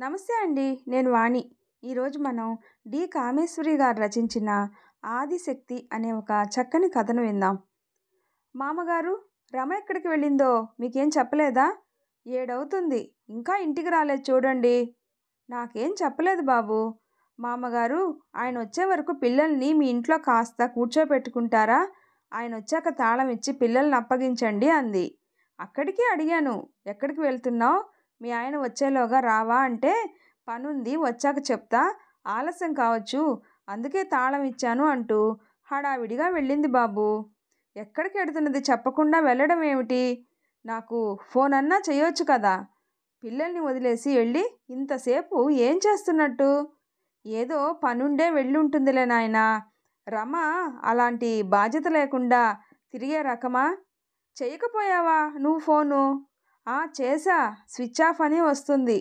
నమస్తే అండి. నేను వాణి. ఈరోజు మనం డి. కామేశ్వరి గారు రచించిన 'ఆదిశక్తి' అనే ఒక చక్కని కథను విందాం. మామగారు, రమ ఎక్కడికి వెళ్ళిందో మీకేం చెప్పలేదా? 7 అవుతుంది. ఇంకా ఇంటికి రాలేదు చూడండి. నాకేం చెప్పలేదు బాబు. మామగారు, ఆయన వచ్చే వరకు పిల్లల్ని మీ ఇంట్లో కాస్త కూర్చోపెట్టుకుంటారా? ఆయన వచ్చాక తాళం ఇచ్చి పిల్లల్ని అప్పగించండి అంది. అక్కడికే అడిగాను. ఎక్కడికి వెళ్తున్నావు? మీ ఆయన వచ్చేలోగా రావా అంటే, పనుంది వచ్చాక చెప్తా, ఆలస్యం కావచ్చు, అందుకే తాళం ఇచ్చాను అంటూ హడావిడిగా వెళ్ళింది బాబు. ఎక్కడికి ఎడుతున్నది చెప్పకుండా వెళ్ళడం ఏమిటి? నాకు ఫోన్ అన్నా చెయ్యొచ్చు కదా. పిల్లల్ని వదిలేసి వెళ్ళి ఇంతసేపు ఏం చేస్తున్నట్టు? ఏదో పనుండే వెళ్ళుంటుందిలే నాయనా. రమ అలాంటి బాధ్యత లేకుండా తిరిగే రకమా? చెయ్యకపోయావా నువ్వు ఫోను? చేశా, స్విచ్ ఆఫ్ అని వస్తుంది.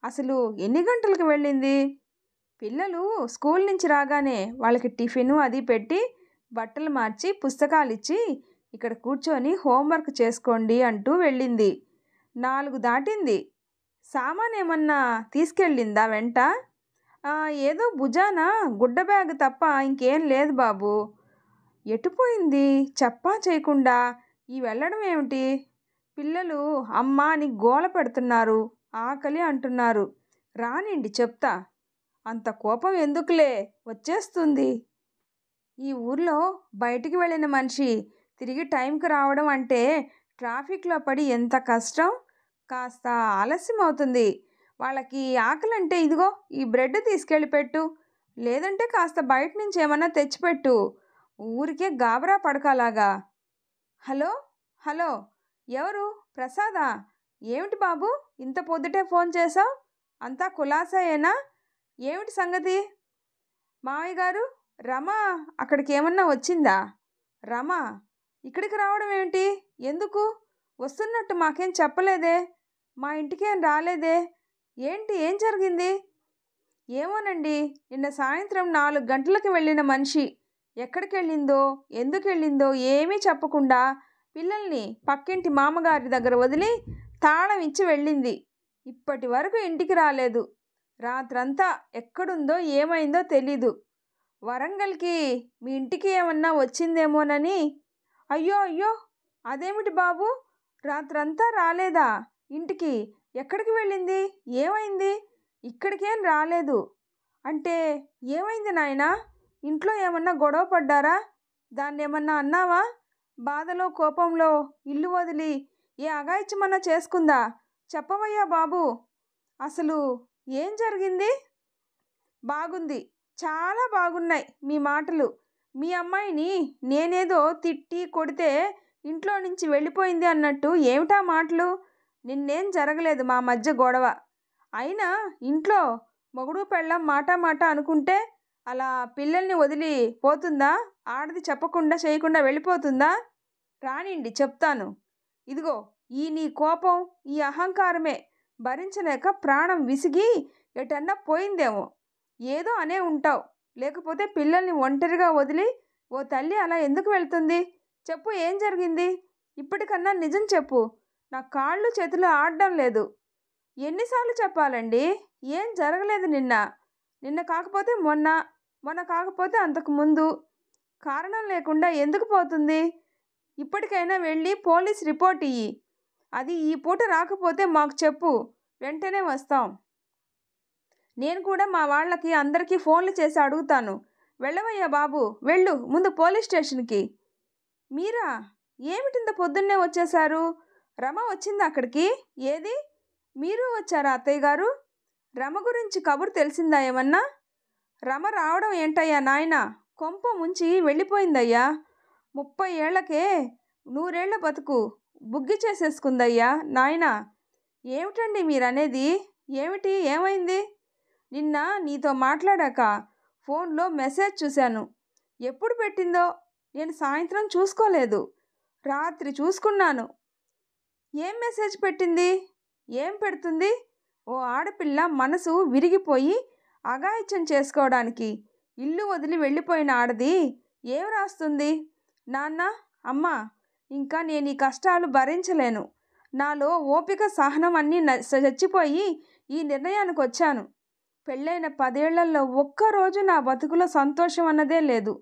అసలు ఎన్ని గంటలకు వెళ్ళింది? పిల్లలు స్కూల్ నుంచి రాగానే వాళ్ళకి టిఫిను అది పెట్టి బట్టలు మార్చి పుస్తకాలిచ్చి ఇక్కడ కూర్చొని హోంవర్క్ చేసుకోండి అంటూ వెళ్ళింది. 4 దాటింది. సామాన్ ఏమన్నా తీసుకెళ్ళిందా వెంట? ఏదో భుజాన గుడ్డ బ్యాగ్ తప్ప ఇంకేం లేదు బాబు. ఎటుపోయింది చెప్పా చేయకుండా ఈ వెళ్ళడం ఏమిటి? పిల్లలు అమ్మ అని గోల పెడుతున్నారు, ఆకలి అంటున్నారు. రానిండి చెప్తా. అంత కోపం ఎందుకులే, వచ్చేస్తుంది. ఈ ఊర్లో బయటికి వెళ్ళిన మనిషి తిరిగి టైంకి రావడం అంటే ట్రాఫిక్లో పడి ఎంత కష్టం. కాస్త ఆలస్యం అవుతుంది. వాళ్ళకి ఆకలంటే ఇదిగో ఈ బ్రెడ్ తీసుకెళ్ళి పెట్టు, లేదంటే కాస్త బయట నుంచి ఏమన్నా తెచ్చిపెట్టు. ఊరికే గాబరా పడకలాగా. హలో హలో, ఎవరు? ప్రసాదా? ఏమిటి బాబు ఇంత పొద్దుటే ఫోన్ చేశావు? అంతా కులాసాయేనా? ఏమిటి సంగతి? మావయ్య గారు, రమ అక్కడికి ఏమన్నా వచ్చిందా? రమ ఇక్కడికి రావడం ఏమిటి? ఎందుకు వస్తున్నట్టు మాకేం చెప్పలేదే? మా ఇంటికేం రాలేదే? ఏంటి, ఏం జరిగింది? ఏమోనండి, నిన్న సాయంత్రం 4 గంటలకు వెళ్ళిన మనిషి ఎక్కడికి వెళ్ళిందో ఎందుకు వెళ్ళిందో ఏమీ చెప్పకుండా పిల్లల్ని పక్కింటి మామగారి దగ్గర వదిలి తాళం ఇచ్చి వెళ్ళింది. ఇప్పటి వరకు ఇంటికి రాలేదు. రాత్రంతా ఎక్కడుందో ఏమైందో తెలీదు. వరంగల్కి మీ ఇంటికి ఏమన్నా వచ్చిందేమోనని. అయ్యో అయ్యో, అదేమిటి బాబు, రాత్రంతా రాలేదా ఇంటికి? ఎక్కడికి వెళ్ళింది? ఏమైంది? ఇక్కడికేం రాలేదు అంటే ఏమైంది నాయనా? ఇంట్లో ఏమన్నా గొడవ పడ్డారా? దాన్ని ఏమన్నా అన్నావా? బాధలో కోపంలో ఇల్లు వదిలి ఏ అఘాయిత్యమన్నా చేసుకుందా? చెప్పవయ్యా బాబు, అసలు ఏం జరిగింది? బాగుంది, చాలా బాగున్నాయి మీ మాటలు. మీ అమ్మాయిని నేనేదో తిట్టి కొడితే ఇంట్లో నుంచి వెళ్ళిపోయింది అన్నట్టు ఏమిటా మాటలు? నిన్నేం జరగలేదు మా మధ్య గొడవ. అయినా ఇంట్లో మొగుడు పెళ్ళాం మాట మాట అనుకుంటే అలా పిల్లల్ని వదిలి పోతుందా? ఆడది చెప్పకుండా చేయకుండా వెళ్ళిపోతుందా? రానిండి చెప్తాను. ఇదిగో ఈ నీ కోపం, ఈ అహంకారమే భరించలేక ప్రాణం విసిగి ఎటన్నా పోయిందేమో. ఏదో అనే ఉంటావు, లేకపోతే పిల్లల్ని ఒంటరిగా వదిలి ఓ తల్లి అలా ఎందుకు వెళ్తుంది? చెప్పు, ఏం జరిగింది? ఇప్పటికన్నా నిజం చెప్పు. నా కాళ్ళు చేతులు ఆడడం లేదు. ఎన్నిసార్లు చెప్పాలండి? ఏం జరగలేదు నిన్న. నిన్న కాకపోతే మొన్న, మొన్న కాకపోతే అంతకు ముందు. కారణం లేకుండా ఎందుకు పోతుంది? ఇప్పటికైనా వెళ్ళి పోలీస్ రిపోర్ట్ ఇయ్యి. అది ఈ పూట రాకపోతే మాకు చెప్పు, వెంటనే వస్తాం. నేను కూడా మా వాళ్ళకి అందరికీ ఫోన్లు చేసి అడుగుతాను. వెళ్ళవయ్యా బాబు, వెళ్ళు ముందు పోలీస్ స్టేషన్కి. మీరా? ఏమిటింత పొద్దున్నే వచ్చేశారు? రమ వచ్చిందా అక్కడికి? ఏది, మీరు వచ్చారా అత్తయ్య గారు? రమ గురించి కబురు తెలిసిందా ఏమన్నా? రమ రావడం ఏంటయ్యా నాయనా, కొంప ముంచి వెళ్ళిపోయిందయ్యా. 30 ఏళ్లకే 100 ఏళ్ల బతుకు బుగ్గి చేసేసుకుందయ్యా నాయనా. ఏమిటండి మీరనేది? ఏమిటి, ఏమైంది? నిన్న నీతో మాట్లాడాక ఫోన్లో మెసేజ్ చూశాను. ఎప్పుడు పెట్టిందో నేను సాయంత్రం చూసుకోలేదు, రాత్రి చూసుకున్నాను. ఏం మెసేజ్ పెట్టింది? ఏం పెడుతుంది? ఓ ఆడపిల్ల మనసు విరిగిపోయి అఘాయిత్యం చేసుకోవడానికి ఇల్లు వదిలి వెళ్ళిపోయిన ఆడది ఏం రాస్తుంది? నాన్న, అమ్మ, ఇంకా నేను ఈ కష్టాలు భరించలేను. నాలో ఓపిక సహనం అన్నీ చచ్చిపోయి ఈ నిర్ణయానికి వచ్చాను. పెళ్ళైన 10 ఏళ్లలో ఒక్కరోజు నా బతుకులో సంతోషం అన్నదే లేదు.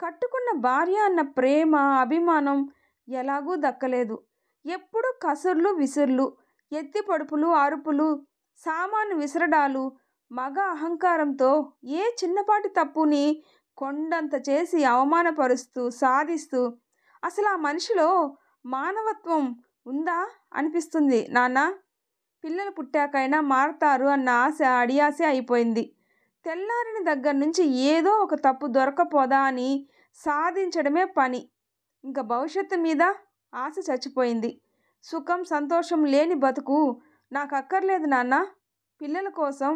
కట్టుకున్న భార్య అన్న ప్రేమ, అభిమానం ఎలాగూ దక్కలేదు. ఎప్పుడూ కసుర్లు, విసుర్లు, ఎత్తి పొడుపులు, అరుపులు, సామాను విసరడాలు, మగ అహంకారంతో ఏ చిన్నపాటి తప్పుని కొండంత చేసి అవమానపరుస్తూ, సాధిస్తూ, అసలు ఆ మనిషిలో మానవత్వం ఉందా అనిపిస్తుంది నాన్న. పిల్లలు పుట్టాకైనా మారతారు అన్న ఆశ అడియాసే అయిపోయింది. తెల్లారిన దగ్గర నుంచి ఏదో ఒక తప్పు దొరకపోదా అని సాధించడమే పని. ఇంకా భవిష్యత్తు మీద ఆశ చచ్చిపోయింది. సుఖం, సంతోషం లేని బతుకు నాకు అక్కర్లేదు నాన్న. పిల్లల కోసం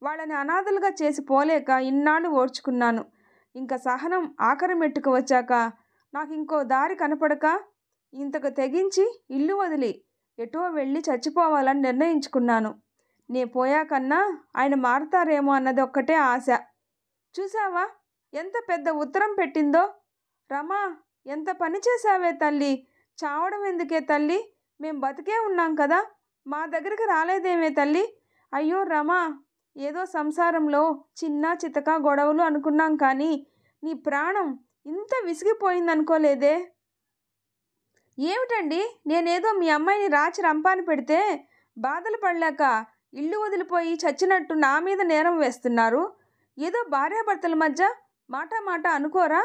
వాళ్ళని అనాథలుగా చేసి పోలేక ఇన్నాళ్ళు ఓర్చుకున్నాను. ఇంకా సహనం ఆఖరి మెట్టుకు వచ్చాక నాకు ఇంకో దారి కనపడక ఇంతకు తెగించి ఇల్లు వదిలి ఎటో వెళ్ళి చచ్చిపోవాలని నిర్ణయించుకున్నాను. నే పోయాకన్నా ఆయన మారతారేమో అన్నది ఒక్కటే ఆశ. చూసావా ఎంత పెద్ద ఉత్తరం పెట్టిందో. రమా, ఎంత పని చేశావే తల్లి. చావడం ఎందుకే తల్లి, మేం బతికే ఉన్నాం కదా, మా దగ్గరికి రాలేదేమే తల్లి. అయ్యో రమా, ఏదో సంసారంలో చిన్న చితక గొడవలు అనుకున్నాం కానీ నీ ప్రాణం ఇంత విసిగిపోయిందనుకోలేదే. ఏమిటండి, నేనేదో మీ అమ్మాయిని రాచి రంపాన పెడితే బాధలు పడలేక ఇల్లు వదిలిపోయి చచ్చినట్టు నా మీద నేరం వేస్తున్నారు. ఏదో భార్యాభర్తల మధ్య మాట మాట అనుకోరా?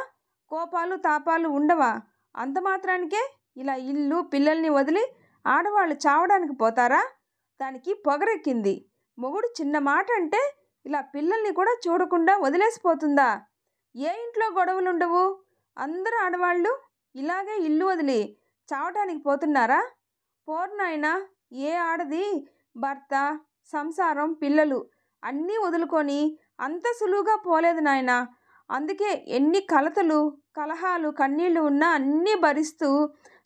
కోపాలు తాపాలు ఉండవా? అంత మాత్రానికే ఇలా ఇల్లు పిల్లల్ని వదిలి ఆడవాళ్ళు చావడానికి పోతారా? దానికి పొగరెక్కింది. మొగుడు చిన్న మాట అంటే ఇలా పిల్లల్ని కూడా చూడకుండా వదిలేసిపోతుందా? ఏ ఇంట్లో గొడవలుండవు? అందరూ ఆడవాళ్ళు ఇలాగే ఇల్లు వదిలి చావటానికి పోతున్నారా? పోర్నాయనా, ఏ ఆడది భర్త, సంసారం, పిల్లలు అన్నీ వదులుకొని అంత సులువుగా పోలేదు నాయనా. అందుకే ఎన్ని కలతలు, కలహాలు, కన్నీళ్లు ఉన్నా అన్నీ భరిస్తూ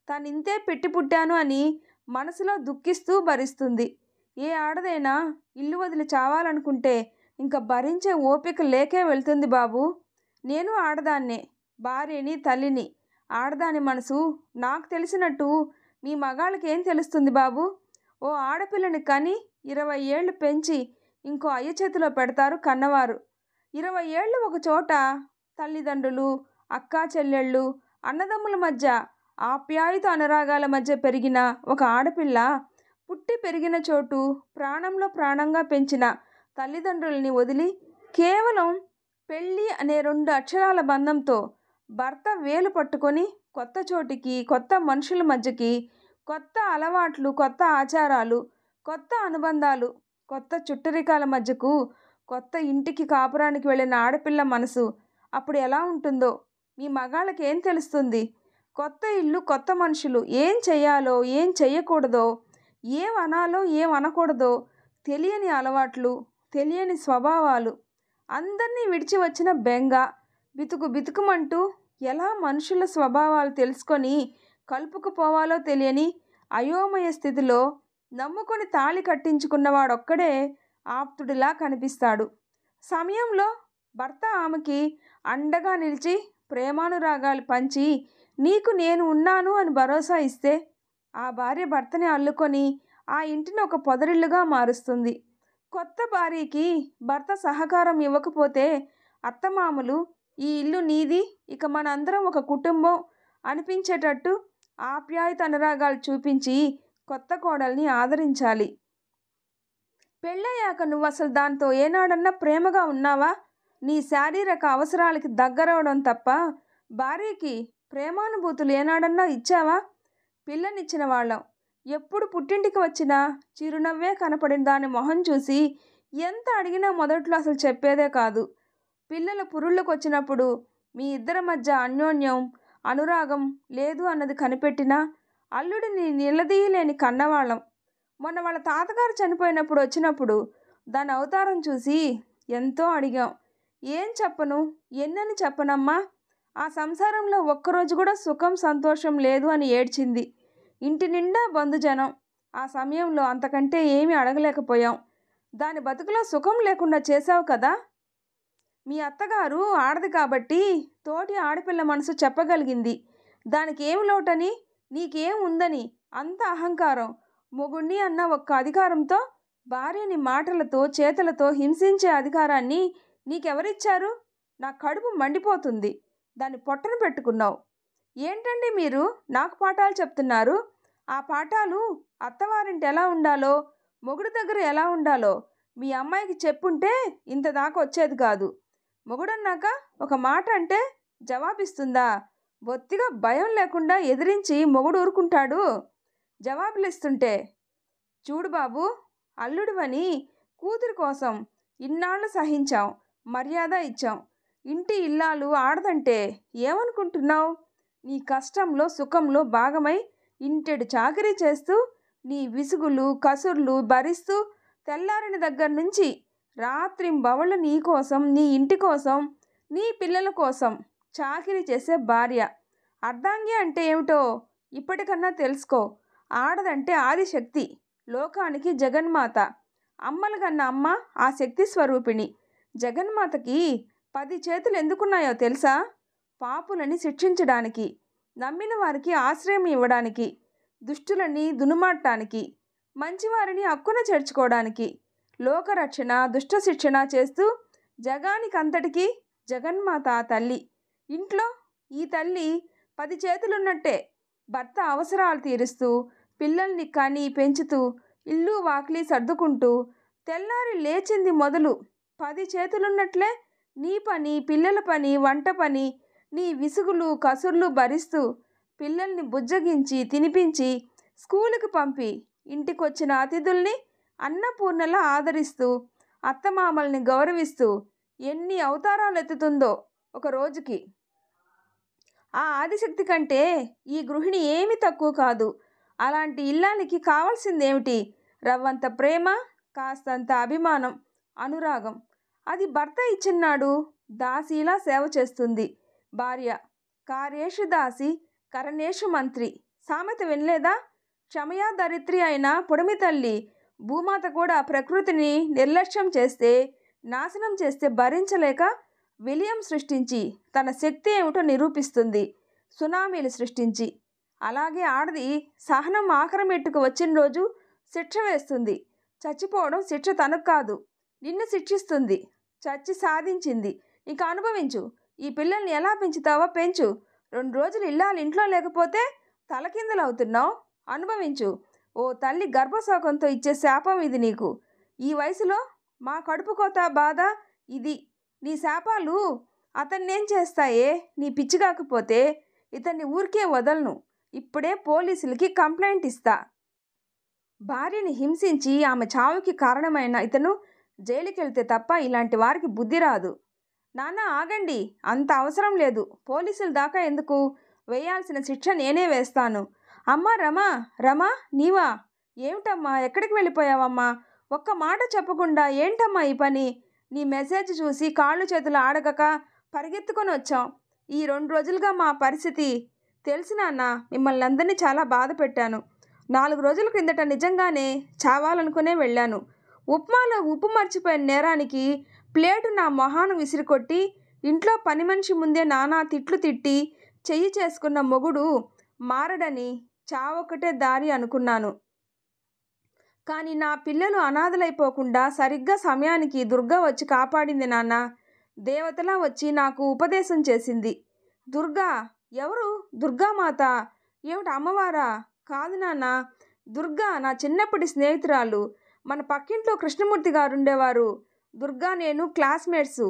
తానింతే పెట్టి పుట్టాను అని మనసులో దుఃఖిస్తూ భరిస్తుంది. ఏ ఆడదైనా ఇల్లు వదిలి చావాలనుకుంటే ఇంకా భరించే ఓపిక లేకే వెళ్తుంది బాబు. నేను ఆడదాన్నే, భార్యని, తల్లిని. ఆడదాని మనసు నాకు తెలిసినట్టు మీ మగాళ్ళకి ఏం తెలుస్తుంది బాబు? ఓ ఆడపిల్లని కని 20 ఏళ్ళు పెంచి ఇంకో అయ్య చేతిలో పెడతారు కన్నవారు. 20 ఏళ్ళు ఒక చోట తల్లిదండ్రులు, అక్కా చెల్లెళ్ళు, అన్నదమ్ముల మధ్య ఆప్యాయత అనురాగాల మధ్య పెరిగిన ఒక ఆడపిల్ల పుట్టి పెరిగిన చోటు ప్రాణంలో ప్రాణంగా పెంచిన తల్లిదండ్రులని వదిలి కేవలం పెళ్ళి అనే 2 అక్షరాల బంధంతో భర్త వేలు పట్టుకొని కొత్త చోటికి, కొత్త మనుషుల మధ్యకి, కొత్త అలవాట్లు, కొత్త ఆచారాలు, కొత్త అనుబంధాలు, కొత్త చుట్టరికాల మధ్యకు, కొత్త ఇంటికి కాపురానికి వెళ్ళిన ఆడపిల్ల మనసు అప్పుడు ఎలా ఉంటుందో మీ మగాళ్ళకి ఏం తెలుస్తుంది? కొత్త ఇల్లు, కొత్త మనుషులు, ఏం చెయ్యాలో ఏం చెయ్యకూడదో, ఏం అనాలో ఏం అనకూడదో తెలియని అలవాట్లు, తెలియని స్వభావాలు, అందరినీ విడిచి వచ్చిన బెంగ, బితుకు బితుకుమంటూ ఎలా మనుషుల స్వభావాలు తెలుసుకొని కలుపుకుపోవాలో తెలియని అయోమయ స్థితిలో నమ్ముకొని తాళి కట్టించుకున్నవాడొక్కడే ఆప్తుడిలా కనిపిస్తాడు. సమయంలో భర్త ఆమెకి అండగా నిలిచి ప్రేమానురాగాలు పంచి నీకు నేను ఉన్నాను అని భరోసా ఇస్తే ఆ భార్య భర్తని అల్లుకొని ఆ ఇంటిని ఒక పొదరిల్లుగా మారుస్తుంది. కొత్త భార్యకి భర్త సహకారం ఇవ్వకపోతే అత్తమామలు ఈ ఇల్లు నీది, ఇక మనందరం ఒక కుటుంబం అనిపించేటట్టు ఆప్యాయత అనురాగాలు చూపించి కొత్త కోడల్ని ఆదరించాలి. పెళ్ళయ్యాక నువ్వు అసలు దాంతో ఏనాడన్నా ప్రేమగా ఉన్నావా? నీ శారీరక అవసరాలకి దగ్గరవడం తప్ప భార్యకి ప్రేమానుభూతులు ఏనాడన్నా ఇచ్చావా? పిల్లనిచ్చిన వాళ్ళం ఎప్పుడు పుట్టింటికి వచ్చినా చిరునవ్వే కనపడిన దాని మొహం చూసి ఎంత అడిగినా మొదట్లో అసలు చెప్పేదే కాదు. పిల్లల పురుళ్ళకు వచ్చినప్పుడు మీ ఇద్దరి మధ్య అన్యోన్యం, అనురాగం లేదు అన్నది కనిపెట్టినా అల్లుడిని నిలదీయలేని కన్నవాళ్ళం. మొన్న వాళ్ళ తాతగారు చనిపోయినప్పుడు వచ్చినప్పుడు దాని అవతారం చూసి ఎంతో అడిగాం. ఏం చెప్పను, ఎన్నని చెప్పనమ్మా. ఆ సంసారంలో ఒక్కరోజు కూడా సుఖం, సంతోషం లేదు అని ఏడ్చింది. ఇంటి నిండా బంధుజనం. ఆ సమయంలో అంతకంటే ఏమీ అడగలేకపోయాం. దాని బతుకులో సుఖం లేకుండా చేశావు కదా. మీ అత్తగారు ఆడది కాబట్టి తోటి ఆడపిల్ల మనసు చెప్పగలిగింది. దానికి ఏం లోటని, నీకేం ఉందని అంత అహంకారం. మొగుణ్ణి అన్న ఒక్క అధికారంతో భార్యని మాటలతో చేతలతో హింసించే అధికారాన్ని నీకెవరిచ్చారు? నా కడుపు మండిపోతుంది. దాన్ని పొట్టన పెట్టుకున్నావు. ఏంటండి మీరు నాకు పాఠాలు చెప్తున్నారు? ఆ పాఠాలు అత్తవారింటి ఎలా ఉండాలో, మొగుడు దగ్గర ఎలా ఉండాలో మీ అమ్మాయికి చెప్పుంటే ఇంత దాకా వచ్చేది కాదు. మొగుడన్నాక ఒక మాట అంటే జవాబిస్తుందా? బొత్తిగా భయం లేకుండా ఎదిరించి మొగుడు ఊరుకుంటాడు జవాబులు ఇస్తుంటే? చూడు బాబు, అల్లుడివని కూతురి కోసం ఇన్నాళ్ళు సహించాం, మర్యాద ఇచ్చాం. ఇంటి ఇల్లాలు ఆడదంటే ఏమనుకుంటున్నావు? నీ కష్టంలో సుఖంలో భాగమై ఇంటెడు చాకరీ చేస్తూ నీ విసుగులు కసుర్లు భరిస్తూ తెల్లారిన దగ్గర నుంచి రాత్రింబవళ్ళు నీ కోసం, నీ ఇంటి కోసం, నీ పిల్లల కోసం చాకిరీ చేసే భార్య. అర్ధాంగి అంటే ఏమిటో ఇప్పటికన్నా తెలుసుకో. ఆడదంటే ఆదిశక్తి, లోకానికి జగన్మాత. అమ్మలు కన్నా అమ్మ ఆ శక్తి స్వరూపిణి. జగన్మాతకి 10 చేతులు ఎందుకున్నాయో తెలుసా? పాపులని శిక్షించడానికి, నమ్మిన వారికి ఆశ్రయం ఇవ్వడానికి, దుష్టులని దునుమాడటానికి, మంచివారిని హక్కున చేర్చుకోవడానికి, లోకరక్షణ దుష్ట శిక్షణ చేస్తూ జగానికంతటికీ జగన్మాత తల్లి. ఇంట్లో ఈ తల్లి 10 చేతులున్నట్టే. భర్త అవసరాలు తీరుస్తూ, పిల్లల్ని కని పెంచుతూ, ఇల్లు వాకిలి సర్దుకుంటూ తెల్లారి లేచింది మొదలు 10 చేతులున్నట్లే నీ పని, పిల్లల పని, వంట పని, నీ విసుగులు కసుర్లు భరిస్తూ పిల్లల్ని బుజ్జగించి తినిపించి స్కూలుకి పంపి ఇంటికొచ్చిన అతిథుల్ని అన్నపూర్ణలా ఆదరిస్తూ అత్తమామల్ని గౌరవిస్తూ ఎన్ని అవతారాలు ఎత్తుతుందో ఒక రోజుకి. ఆ ఆదిశక్తి కంటే ఈ గృహిణి ఏమీ తక్కువ కాదు. అలాంటి ఇల్లాలికి కావాల్సిందేమిటి? రవ్వంత ప్రేమ, కాస్తంత అభిమానం, అనురాగం. అది భర్త ఇచ్చిన్నాడు దాసీలా సేవ చేస్తుంది భార్య. కార్యేషు దాసి కరణేషు మంత్రి సామెత వినలేదా? క్షమయా దరిత్రి అయిన పొడిమి తల్లి భూమాత కూడా ప్రకృతిని నిర్లక్ష్యం చేస్తే, నాశనం చేస్తే భరించలేక విలయం సృష్టించి తన శక్తి ఏమిటో నిరూపిస్తుంది, సునామీలు సృష్టించి. అలాగే ఆడది సహనం ఆఖరమెట్టుకు వచ్చిన రోజు శిక్ష వేస్తుంది. చచ్చిపోవడం శిక్ష తనకు కాదు, నిన్ను శిక్షిస్తుంది. చచ్చి సాధించింది, ఇక అనుభవించు. ఈ పిల్లల్ని ఎలా పెంచుతావో పెంచు. 2 రోజులు ఇల్లాలు ఇంట్లో లేకపోతే తలకిందులవుతున్నావు, అనుభవించు. ఓ తల్లి గర్భశోకంతో ఇచ్చే శాపం ఇది నీకు. ఈ వయసులో మా కడుపు కోత బాధ ఇది. నీ శాపాలు అతన్నేం చేస్తాయే? నీ పిచ్చి కాకపోతే ఇతన్ని ఊరికే వదలను. ఇప్పుడే పోలీసులకి కంప్లైంట్ ఇస్తా. భార్యని హింసించి ఆమె చావుకి కారణమైన ఇతను జైలుకెళ్తే తప్ప ఇలాంటి వారికి బుద్ధి రాదు. నాన్న ఆగండి, అంత అవసరం లేదు. పోలీసుల దాకా ఎందుకు? వేయాల్సిన శిక్ష నేనే వేస్తాను. అమ్మా రమా, రమా నీవా? ఏమిటమ్మా, ఎక్కడికి వెళ్ళిపోయావమ్మా? ఒక్క మాట చెప్పకుండా ఏంటమ్మా ఈ పని? నీ మెసేజ్ చూసి కాళ్ళు చేతులు ఆడగక పరిగెత్తుకొని వచ్చాం. ఈ 2 రోజులుగా మా పరిస్థితి తెలుసు నాన్న. మిమ్మల్ని అందరినీ చాలా బాధ పెట్టాను. 4 రోజుల క్రిందట నిజంగానే చావాలనుకునే వెళ్ళాను. ఉప్మాలో ఉప్పు మర్చిపోయిన నేరానికి ప్లేటు నా మొహాను విసిరికొట్టి ఇంట్లో పని మనిషి ముందే నానా తిట్లు తిట్టి చెయ్యి చేసుకున్న మొగుడు మారడని చావొక్కటే దారి అనుకున్నాను. కానీ నా పిల్లలు అనాథలైపోకుండా సరిగ్గా సమయానికి దుర్గా వచ్చి కాపాడింది నాన్న. దేవతలా వచ్చి నాకు ఉపదేశం చేసింది. దుర్గా? ఎవరు? దుర్గామాత? ఏమిటి అమ్మవారా? కాదు నాన్న, దుర్గా నా చిన్నప్పటి స్నేహితురాలు. మన పక్కింట్లో కృష్ణమూర్తి గారు ఉండేవారు. దుర్గా నేను క్లాస్మేట్సు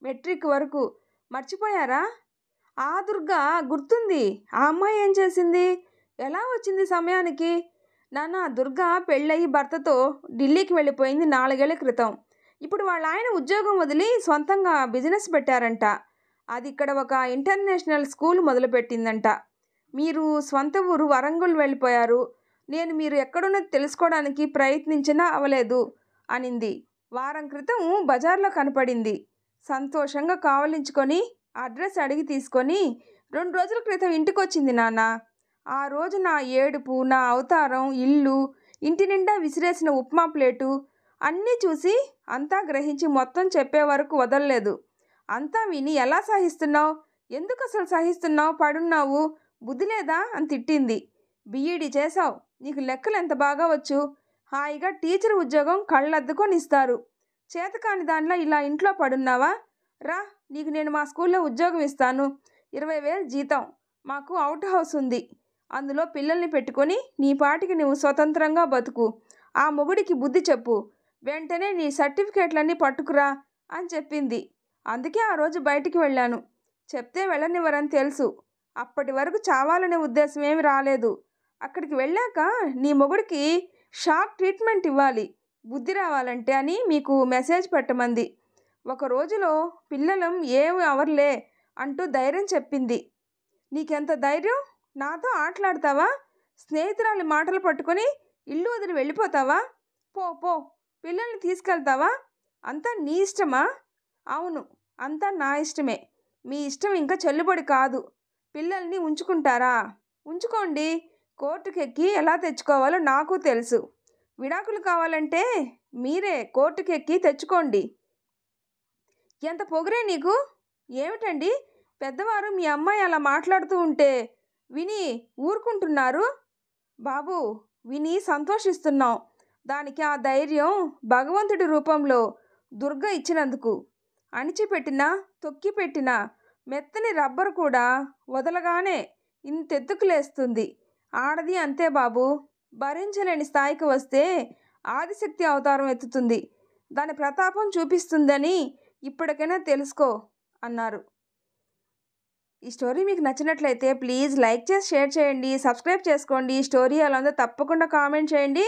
మెట్రిక్ వరకు. మర్చిపోయారా? ఆ దుర్గా గుర్తుంది. ఆ అమ్మాయి ఏం చేసింది? ఎలా వచ్చింది సమయానికి? నాన్న, దుర్గా పెళ్ళయి భర్తతో ఢిల్లీకి వెళ్ళిపోయింది 4 ఏళ్ల క్రితం. ఇప్పుడు వాళ్ళ ఆయన ఉద్యోగం వదిలి సొంతంగా బిజినెస్ పెట్టారంట. అది ఇక్కడ ఒక ఇంటర్నేషనల్ స్కూల్ మొదలుపెట్టిందంట. మీరు స్వంత ఊరు వరంగల్ వెళ్ళిపోయారు. నేను మీరు ఎక్కడున్నది తెలుసుకోవడానికి ప్రయత్నించినా అవలేదు అనింది. వారం క్రితం బజార్లో కనపడింది. సంతోషంగా కావలించుకొని అడ్రస్ అడిగి తీసుకొని 2 రోజుల క్రితం ఇంటికొచ్చింది నాన్న. ఆ రోజు నా ఏడుపు, నా అవతారం, ఇల్లు, ఇంటి నిండా విసిరేసిన ఉప్మా ప్లేటు అన్నీ చూసి అంతా గ్రహించి మొత్తం చెప్పే వరకు వదలలేదు. అంతా విని ఎలా సహిస్తున్నావు? ఎందుకు అసలు సహిస్తున్నావు? పడున్నావు, బుద్ధి లేదా అని తిట్టింది. బీఈడీ చేసావు, నీకు లెక్కలు ఎంత బాగా వచ్చు. హాయిగా టీచర్ ఉద్యోగం కళ్ళద్దుకొని ఇస్తారు. చేతకాని దానిలో ఇలా ఇంట్లో పడున్నావా? రా, నీకు నేను మా స్కూల్లో ఉద్యోగం ఇస్తాను. 20,000 జీతం. మాకు అవుట్ హౌస్ ఉంది. అందులో పిల్లల్ని పెట్టుకొని నీ పాటికి నువ్వు స్వతంత్రంగా బతుకు. ఆ మొగుడికి బుద్ధి చెప్పు. వెంటనే నీ సర్టిఫికేట్లన్నీ పట్టుకురా అని చెప్పింది. అందుకే ఆ రోజు బయటికి వెళ్ళాను. చెప్తే వెళ్ళనివ్వరని తెలుసు. అప్పటి వరకు చావాలనే ఉద్దేశం ఏమి రాలేదు. అక్కడికి వెళ్ళాక నీ మొగుడికి షాక్ ట్రీట్మెంట్ ఇవ్వాలి బుద్ధి రావాలంటే అని మీకు మెసేజ్ పెట్టమంది. ఒక రోజులో పిల్లలం ఏమి అవర్లే అంటూ ధైర్యం చెప్పింది. నీకెంత ధైర్యం? నాతో ఆటలాడతావా? స్నేహితురాలి మాటలు పట్టుకొని ఇల్లు వదిలి వెళ్ళిపోతావా? పో పో, పిల్లల్ని తీసుకెళ్తావా? అంతా నీ ఇష్టమా? అవును, అంతా నా ఇష్టమే. మీ ఇష్టం ఇంకా చెల్లుబడి కాదు. పిల్లల్ని ఉంచుకుంటారా? ఉంచుకోండి. కోర్టుకెక్కి ఎలా తెచ్చుకోవాలో నాకు తెలుసు. విడాకులు కావాలంటే మీరే కోర్టుకెక్కి తెచ్చుకోండి. ఎంత పొగరే నీకు? ఏమిటండి, పెద్దవారు మీ అమ్మాయి అలా మాట్లాడుతూ ఉంటే విని ఊరుకుంటున్నారు? బాబు, విని సంతోషిస్తున్నాం. దానికి ఆ ధైర్యం భగవంతుడి రూపంలో దుర్గ ఇచ్చినందుకు. అణిచిపెట్టిన, తొక్కిపెట్టిన మెత్తని రబ్బరు కూడా వదలగానే ఇంతెత్తుకు లేస్తుంది. ఆడది అంతే బాబు. భరించలేని స్థాయికి వస్తే ఆదిశక్తి అవతారం ఎత్తుతుంది. దాని ప్రతాపం చూపిస్తుందని ఇప్పటికైనా తెలుసుకో అన్నారు. ఈ స్టోరీ మీకు నచ్చినట్లయితే ప్లీజ్ లైక్ చేసి షేర్ చేయండి, సబ్స్క్రైబ్ చేసుకోండి. ఈ స్టోరీ ఎలా ఉందో తప్పకుండా కామెంట్ చేయండి.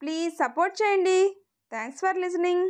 ప్లీజ్ సపోర్ట్ చేయండి. Thanks for listening.